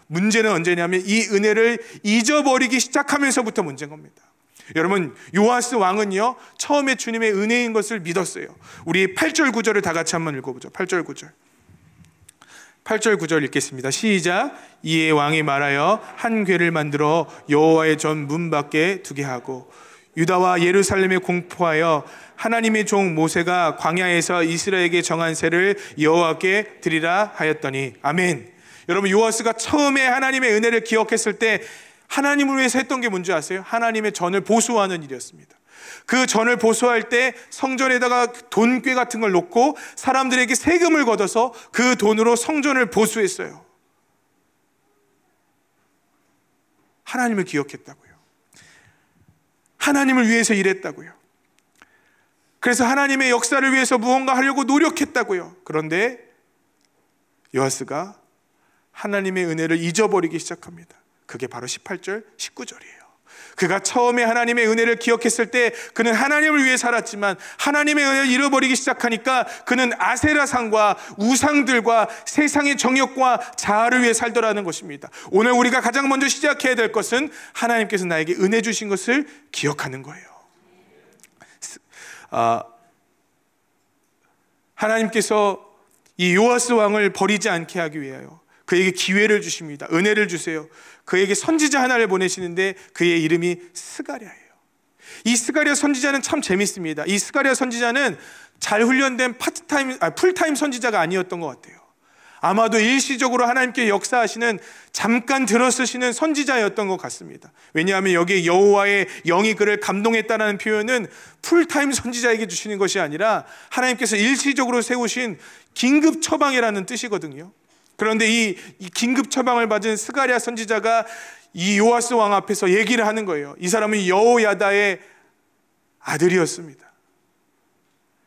S1: 문제는 언제냐면 이 은혜를 잊어버리기 시작하면서부터 문제인 겁니다. 여러분, 요아스 왕은요, 처음에 주님의 은혜인 것을 믿었어요. 우리 8절 9절을 다 같이 한번 읽어보죠. 8절 9절 9절 읽겠습니다. 시작. 이에 왕이 말하여 한 궤를 만들어 여호와의 전 문 밖에 두게 하고 유다와 예루살렘에 공포하여 하나님의 종 모세가 광야에서 이스라엘에게 정한 세를 여호와께 드리라 하였더니. 아멘. 여러분, 요아스가 처음에 하나님의 은혜를 기억했을 때 하나님을 위해서 했던 게 뭔지 아세요? 하나님의 전을 보수하는 일이었습니다. 그 전을 보수할 때 성전에다가 돈꾀 같은 걸 놓고 사람들에게 세금을 걷어서 그 돈으로 성전을 보수했어요. 하나님을 기억했다고요. 하나님을 위해서 일했다고요. 그래서 하나님의 역사를 위해서 무언가 하려고 노력했다고요. 그런데 요아스가 하나님의 은혜를 잊어버리기 시작합니다. 그게 바로 18절, 19절이에요. 그가 처음에 하나님의 은혜를 기억했을 때 그는 하나님을 위해 살았지만 하나님의 은혜를 잃어버리기 시작하니까 그는 아세라상과 우상들과 세상의 정욕과 자아를 위해 살더라는 것입니다. 오늘 우리가 가장 먼저 시작해야 될 것은 하나님께서 나에게 은혜 주신 것을 기억하는 거예요. 하나님께서 이 요아스 왕을 버리지 않게 하기 위하여 그에게 기회를 주십니다. 은혜를 주세요. 그에게 선지자 하나를 보내시는데 그의 이름이 스가랴예요. 이 스가랴 선지자는 참 재밌습니다. 이 스가랴 선지자는 잘 훈련된 풀타임 선지자가 아니었던 것 같아요. 아마도 일시적으로 하나님께 역사하시는 잠깐 들어쓰시는 선지자였던 것 같습니다. 왜냐하면 여기에 여호와의 영이 그를 감동했다는 표현은 풀타임 선지자에게 주시는 것이 아니라 하나님께서 일시적으로 세우신 긴급 처방이라는 뜻이거든요. 그런데 이 긴급 처방을 받은 스가랴 선지자가 이 요아스 왕 앞에서 얘기를 하는 거예요. 이 사람은 여호야다의 아들이었습니다.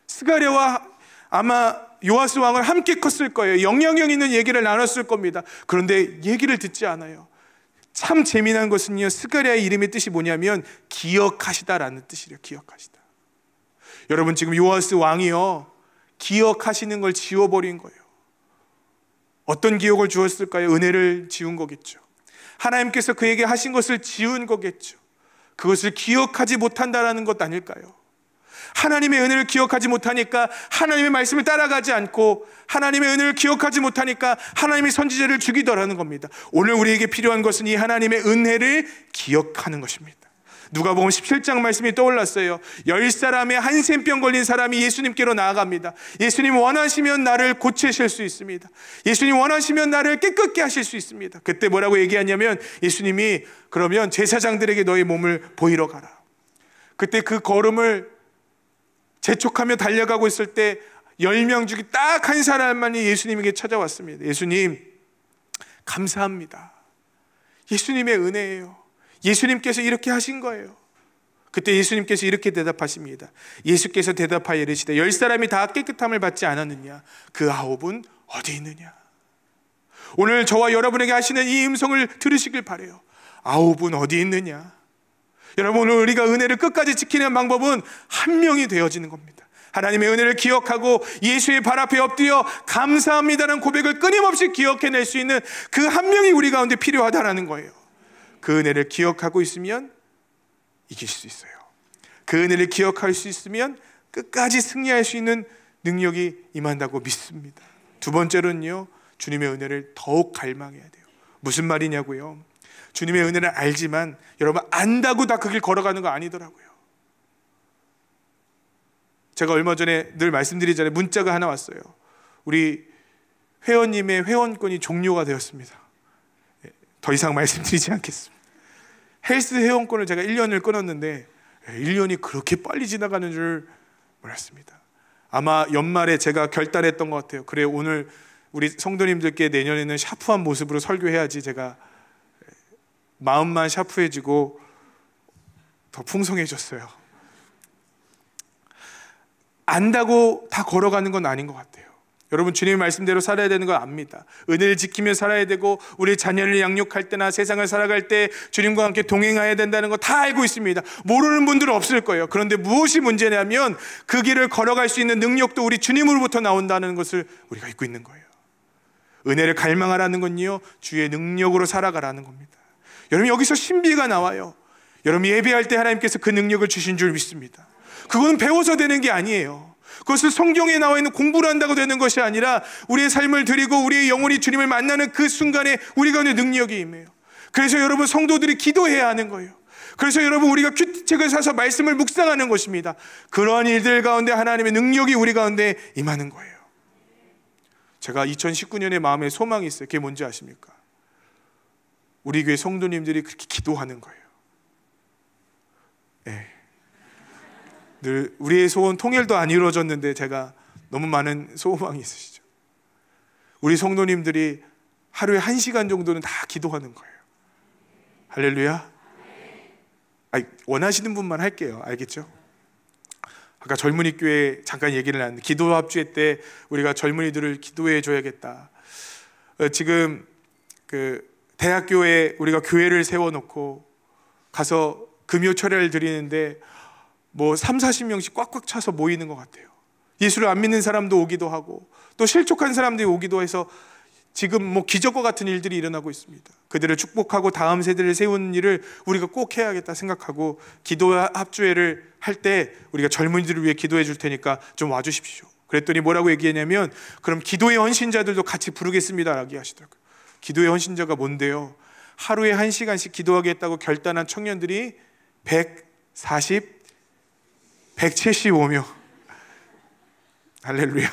S1: 스가랴와 아마 요아스 왕을 함께 컸을 거예요. 영향력 있는 얘기를 나눴을 겁니다. 그런데 얘기를 듣지 않아요. 참 재미난 것은요, 스가랴의 이름의 뜻이 뭐냐면 기억하시다라는 뜻이래요. 기억하시다. 여러분, 지금 요아스 왕이요, 기억하시는 걸 지워버린 거예요. 어떤 기억을 주었을까요? 은혜를 지운 거겠죠. 하나님께서 그에게 하신 것을 지운 거겠죠. 그것을 기억하지 못한다라는 것 아닐까요? 하나님의 은혜를 기억하지 못하니까 하나님의 말씀을 따라가지 않고 하나님의 은혜를 기억하지 못하니까 하나님의 선지자를 죽이더라는 겁니다. 오늘 우리에게 필요한 것은 이 하나님의 은혜를 기억하는 것입니다. 누가복음 17장 말씀이 떠올랐어요. 10사람의 한센병 걸린 사람이 예수님께로 나아갑니다. 예수님 원하시면 나를 고치실 수 있습니다. 예수님 원하시면 나를 깨끗게 하실 수 있습니다. 그때 뭐라고 얘기하냐면 예수님이 그러면 제사장들에게 너의 몸을 보이러 가라. 그때 그 걸음을 재촉하며 달려가고 있을 때 10명 중에 딱 한 사람만이 예수님에게 찾아왔습니다. 예수님, 감사합니다. 예수님의 은혜예요. 예수님께서 이렇게 하신 거예요. 그때 예수님께서 이렇게 대답하십니다. 예수께서 대답하여 이르시되 10사람이 다 깨끗함을 받지 않았느냐? 그 9은 어디 있느냐? 오늘 저와 여러분에게 하시는 이 음성을 들으시길 바라요. 9은 어디 있느냐? 여러분, 오늘 우리가 은혜를 끝까지 지키는 방법은 한 명이 되어지는 겁니다. 하나님의 은혜를 기억하고 예수의 발 앞에 엎드려 감사합니다라는 고백을 끊임없이 기억해낼 수 있는 그 한 명이 우리 가운데 필요하다라는 거예요. 그 은혜를 기억하고 있으면 이길 수 있어요. 그 은혜를 기억할 수 있으면 끝까지 승리할 수 있는 능력이 임한다고 믿습니다. 두 번째로는요, 주님의 은혜를 더욱 갈망해야 돼요. 무슨 말이냐고요? 주님의 은혜를 알지만 여러분, 안다고 다 그 길 걸어가는 거 아니더라고요. 제가 얼마 전에 늘 말씀드리잖아요. 문자가 하나 왔어요. 우리 회원님의 회원권이 종료가 되었습니다. 더 이상 말씀드리지 않겠습니다. 헬스 회원권을 제가 1년을 끊었는데 1년이 그렇게 빨리 지나가는 줄 몰랐습니다. 아마 연말에 제가 결단했던 것 같아요. 그래, 오늘 우리 성도님들께 내년에는 샤프한 모습으로 설교해야지. 제가 마음만 샤프해지고 더 풍성해졌어요. 안다고 다 걸어가는 건 아닌 것 같아요. 여러분, 주님의 말씀대로 살아야 되는 거 압니다. 은혜를 지키며 살아야 되고, 우리 자녀를 양육할 때나 세상을 살아갈 때 주님과 함께 동행해야 된다는 거 다 알고 있습니다. 모르는 분들은 없을 거예요. 그런데 무엇이 문제냐면 그 길을 걸어갈 수 있는 능력도 우리 주님으로부터 나온다는 것을 우리가 잊고 있는 거예요. 은혜를 갈망하라는 건요, 주의 능력으로 살아가라는 겁니다. 여러분, 여기서 신비가 나와요. 여러분, 예배할 때 하나님께서 그 능력을 주신 줄 믿습니다. 그건 배워서 되는 게 아니에요. 그것을 성경에 나와 있는 공부를 한다고 되는 것이 아니라 우리의 삶을 드리고 우리의 영혼이 주님을 만나는 그 순간에 우리 가운데 능력이 임해요. 그래서 여러분, 성도들이 기도해야 하는 거예요. 그래서 여러분, 우리가 큐티책을 사서 말씀을 묵상하는 것입니다. 그러한 일들 가운데 하나님의 능력이 우리 가운데 임하는 거예요. 제가 2019년에 마음에 소망이 있어요. 그게 뭔지 아십니까? 우리 교회 성도님들이 그렇게 기도하는 거예요. 네. 늘 우리의 소원 통일도 안 이루어졌는데 제가 너무 많은 소망이 있으시죠. 우리 성도님들이 하루에 1시간 정도는 다 기도하는 거예요. 할렐루야. 원하시는 분만 할게요. 알겠죠? 아까 젊은이 교회 잠깐 얘기를 나눴는데, 기도 합주회 때 우리가 젊은이들을 기도해 줘야겠다. 지금 그 대학교에 우리가 교회를 세워놓고 가서 금요 철야를 드리는데 뭐 30-40명씩 꽉꽉 차서 모이는 것 같아요. 예수를 안 믿는 사람도 오기도 하고 또 실족한 사람들이 오기도 해서 지금 뭐 기적과 같은 일들이 일어나고 있습니다. 그들을 축복하고 다음 세대를 세우는 일을 우리가 꼭 해야겠다 생각하고, 기도 합주회를 할 때 우리가 젊은이들을 위해 기도해 줄 테니까 좀 와주십시오. 그랬더니 뭐라고 얘기했냐면, 그럼 기도의 헌신자들도 같이 부르겠습니다 라고 하시더라고요. 기도의 헌신자가 뭔데요? 하루에 1시간씩 기도하겠다고 결단한 청년들이 175명. 할렐루야.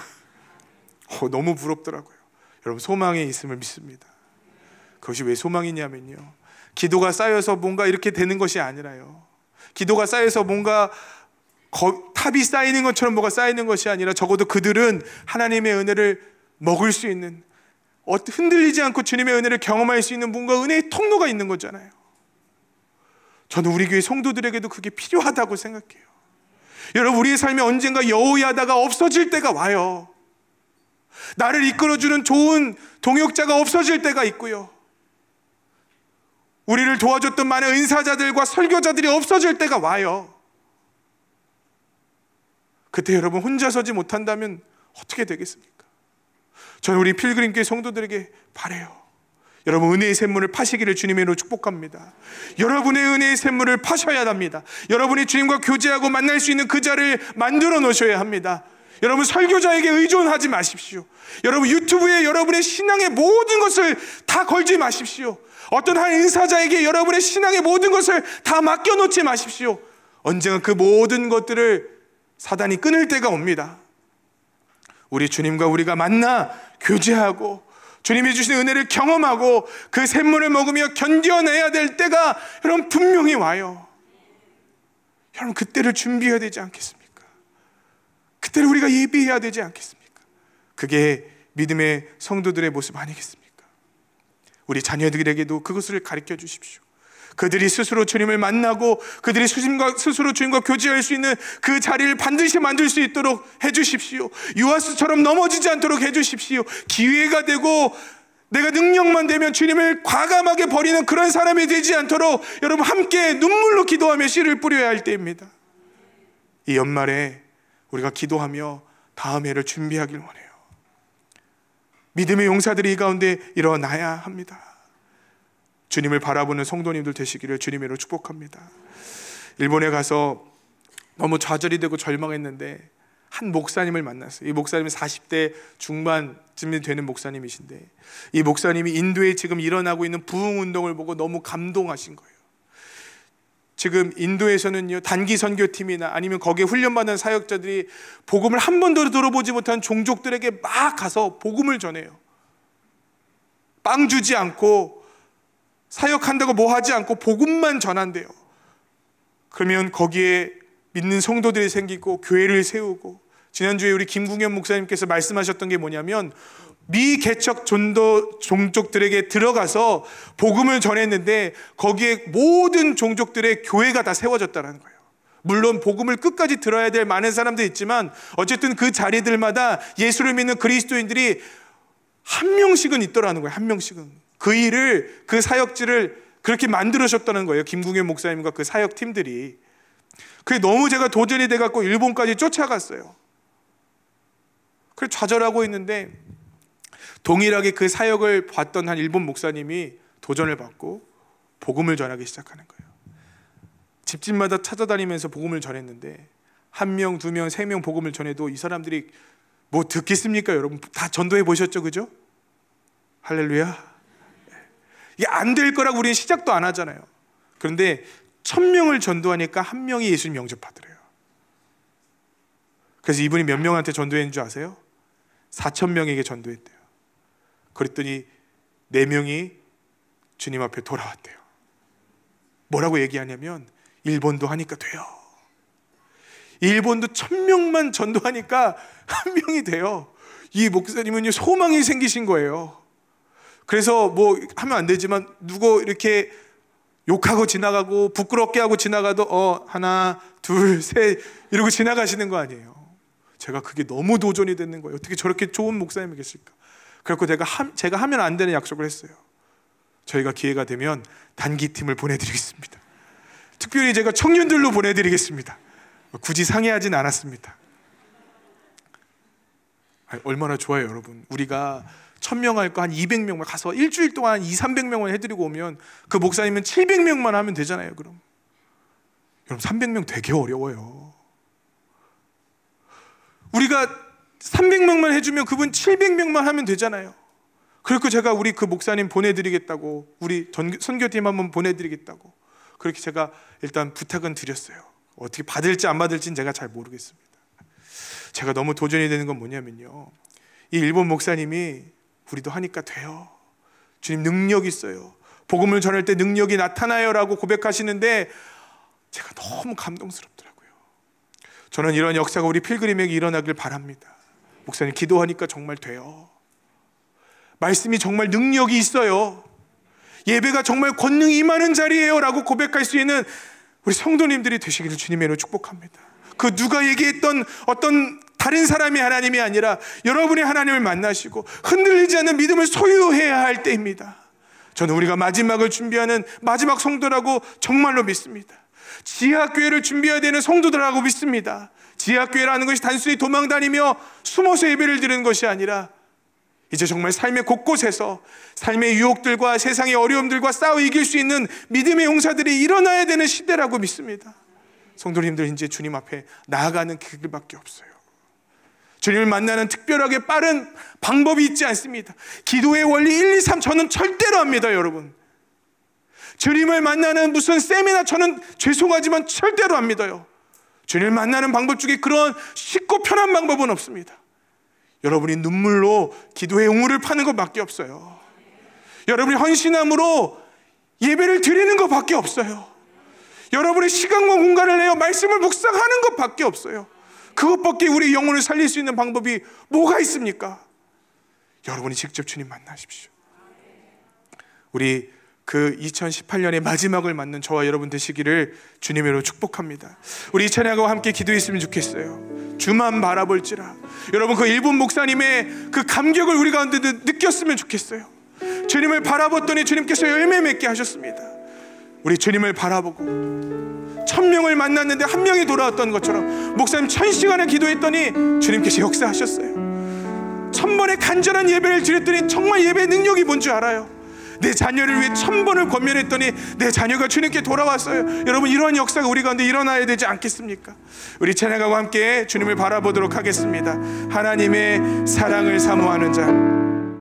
S1: 너무 부럽더라고요. 여러분, 소망에 있음을 믿습니다. 그것이 왜 소망이냐면요, 기도가 쌓여서 뭔가 이렇게 되는 것이 아니라요, 기도가 쌓여서 뭔가 탑이 쌓이는 것처럼 뭐가 쌓이는 것이 아니라, 적어도 그들은 하나님의 은혜를 먹을 수 있는, 흔들리지 않고 주님의 은혜를 경험할 수 있는 뭔가 은혜의 통로가 있는 거잖아요. 저는 우리 교회 성도들에게도 그게 필요하다고 생각해요. 여러분, 우리의 삶이 언젠가 여호야다가 없어질 때가 와요. 나를 이끌어주는 좋은 동역자가 없어질 때가 있고요, 우리를 도와줬던 많은 은사자들과 설교자들이 없어질 때가 와요. 그때 여러분, 혼자 서지 못한다면 어떻게 되겠습니까? 저는 우리 필그림교회 성도들에게 바라요. 여러분, 은혜의 샘물을 파시기를 주님의 이름으로 축복합니다. 여러분의 은혜의 샘물을 파셔야 합니다. 여러분이 주님과 교제하고 만날 수 있는 그 자리를 만들어 놓으셔야 합니다. 여러분, 설교자에게 의존하지 마십시오. 여러분, 유튜브에 여러분의 신앙의 모든 것을 다 걸지 마십시오. 어떤 한 인사자에게 여러분의 신앙의 모든 것을 다 맡겨놓지 마십시오. 언젠가 그 모든 것들을 사단이 끊을 때가 옵니다. 우리 주님과 우리가 만나 교제하고 주님이 주신 은혜를 경험하고 그 샘물을 먹으며 견뎌내야 될 때가 여러분 분명히 와요. 여러분, 그때를 준비해야 되지 않겠습니까? 그때를 우리가 예비해야 되지 않겠습니까? 그게 믿음의 성도들의 모습 아니겠습니까? 우리 자녀들에게도 그것을 가르쳐 주십시오. 그들이 스스로 주님을 만나고 그들이 스스로 주님과 교제할 수 있는 그 자리를 반드시 만들 수 있도록 해주십시오. 유아스처럼 넘어지지 않도록 해주십시오. 기회가 되고 내가 능력만 되면 주님을 과감하게 버리는 그런 사람이 되지 않도록 여러분 함께 눈물로 기도하며 씨를 뿌려야 할 때입니다. 이 연말에 우리가 기도하며 다음 해를 준비하길 원해요. 믿음의 용사들이 이 가운데 일어나야 합니다. 주님을 바라보는 성도님들 되시기를 주님으로 축복합니다. 일본에 가서 너무 좌절이 되고 절망했는데 한 목사님을 만났어요. 이 목사님은 40대 중반쯤이 되는 목사님이신데, 이 목사님이 인도에 지금 일어나고 있는 부흥운동을 보고 너무 감동하신 거예요. 지금 인도에서는요, 단기 선교팀이나 아니면 거기에 훈련받은 사역자들이 복음을 한 번도 들어보지 못한 종족들에게 막 가서 복음을 전해요. 빵 주지 않고 사역한다고 뭐 하지 않고 복음만 전한대요. 그러면 거기에 믿는 성도들이 생기고 교회를 세우고, 지난주에 우리 김궁현 목사님께서 말씀하셨던 게 뭐냐면 미개척 종족들에게 들어가서 복음을 전했는데 거기에 모든 종족들의 교회가 다 세워졌다는 거예요. 물론 복음을 끝까지 들어야 될 많은 사람도 있지만 어쨌든 그 자리들마다 예수를 믿는 그리스도인들이 한 명씩은 있더라는 거예요. 한 명씩은. 그 일을, 그 사역지를 그렇게 만들어졌다는 거예요. 김궁현 목사님과 그 사역팀들이. 그게 너무 제가 도전이 돼갖고 일본까지 쫓아갔어요. 그래서 좌절하고 있는데 동일하게 그 사역을 봤던 한 일본 목사님이 도전을 받고 복음을 전하기 시작하는 거예요. 집집마다 찾아다니면서 복음을 전했는데 1명, 2명, 3명 복음을 전해도 이 사람들이 뭐 듣겠습니까? 여러분 다 전도해 보셨죠? 그죠? 할렐루야. 이게 안 될 거라고 우리는 시작도 안 하잖아요. 그런데 1000명을 전도하니까 1명이 예수님 영접하더래요. 그래서 이분이 몇 명한테 전도했는 줄 아세요? 4000명에게 전도했대요. 그랬더니 4명이 주님 앞에 돌아왔대요. 뭐라고 얘기하냐면 일본도 하니까 돼요. 일본도 1000명만 전도하니까 1명이 돼요. 이 목사님은 소망이 생기신 거예요. 그래서 뭐 하면 안 되지만 누구 이렇게 욕하고 지나가고 부끄럽게 하고 지나가도 하나 둘 셋 이러고 지나가시는 거 아니에요. 제가 그게 너무 도전이 되는 거예요. 어떻게 저렇게 좋은 목사님이 계실까. 그래서 제가 하면 안 되는 약속을 했어요. 저희가 기회가 되면 단기팀을 보내드리겠습니다. 특별히 제가 청년들로 보내드리겠습니다. 굳이 상의하진 않았습니다. 얼마나 좋아요 여러분. 우리가 1000명 할 거 한 200명만 가서 일주일 동안 200-300명만 해드리고 오면 그 목사님은 700명만 하면 되잖아요. 그럼 여러분 300명 되게 어려워요. 우리가 300명만 해주면 그분 700명만 하면 되잖아요. 그래서 제가 우리 그 목사님 보내드리겠다고, 우리 선교팀 한번 보내드리겠다고 그렇게 제가 일단 부탁은 드렸어요. 어떻게 받을지 안 받을지는 제가 잘 모르겠습니다. 제가 너무 도전이 되는 건 뭐냐면요, 이 일본 목사님이 우리도 하니까 돼요. 주님 능력 있어요. 복음을 전할 때 능력이 나타나요 라고 고백하시는데 제가 너무 감동스럽더라고요. 저는 이런 역사가 우리 필그림에게 일어나길 바랍니다. 목사님 기도하니까 정말 돼요. 말씀이 정말 능력이 있어요. 예배가 정말 권능이 임하는 자리예요 라고 고백할 수 있는 우리 성도님들이 되시기를 주님의 이름으로 축복합니다. 그 누가 얘기했던 어떤 다른 사람이 하나님이 아니라 여러분이 하나님을 만나시고 흔들리지 않는 믿음을 소유해야 할 때입니다. 저는 우리가 마지막을 준비하는 마지막 성도라고 정말로 믿습니다. 지하교회를 준비해야 되는 성도들이라고 믿습니다. 지하교회라는 것이 단순히 도망다니며 숨어서 예배를 드리는 것이 아니라 이제 정말 삶의 곳곳에서 삶의 유혹들과 세상의 어려움들과 싸워 이길 수 있는 믿음의 용사들이 일어나야 되는 시대라고 믿습니다. 성도님들 이제 주님 앞에 나아가는 길밖에 없어요. 주님을 만나는 특별하게 빠른 방법이 있지 않습니다. 기도의 원리 1, 2, 3 저는 절대로 합니다. 여러분 주님을 만나는 무슨 세미나 저는 죄송하지만 절대로 안 믿어요. 주님을 만나는 방법 중에 그런 쉽고 편한 방법은 없습니다. 여러분이 눈물로 기도의 우물을 파는 것밖에 없어요. 여러분이 헌신함으로 예배를 드리는 것밖에 없어요. 여러분의 시간과 공간을 내어 말씀을 묵상하는 것밖에 없어요. 그것밖에 우리 영혼을 살릴 수 있는 방법이 뭐가 있습니까? 여러분이 직접 주님 만나십시오. 우리 그 2018년의 마지막을 맞는 저와 여러분 되시기를 주님으로 축복합니다. 우리 이 찬양과 함께 기도했으면 좋겠어요. 주만 바라볼지라. 여러분 그 일본 목사님의 그 감격을 우리 가운데 느꼈으면 좋겠어요. 주님을 바라봤더니 주님께서 열매 맺게 하셨습니다. 우리 주님을 바라보고 1000명을 만났는데 1명이 돌아왔던 것처럼 목사님 1000시간을 기도했더니 주님께서 역사하셨어요. 1000번의 간절한 예배를 드렸더니 정말 예배의 능력이 뭔지 알아요. 내 자녀를 위해 1000번을 권면했더니 내 자녀가 주님께 돌아왔어요. 여러분, 이러한 역사가 우리 가운데 일어나야 되지 않겠습니까? 우리 찬양하고 함께 주님을 바라보도록 하겠습니다. 하나님의 사랑을 사모하는 자.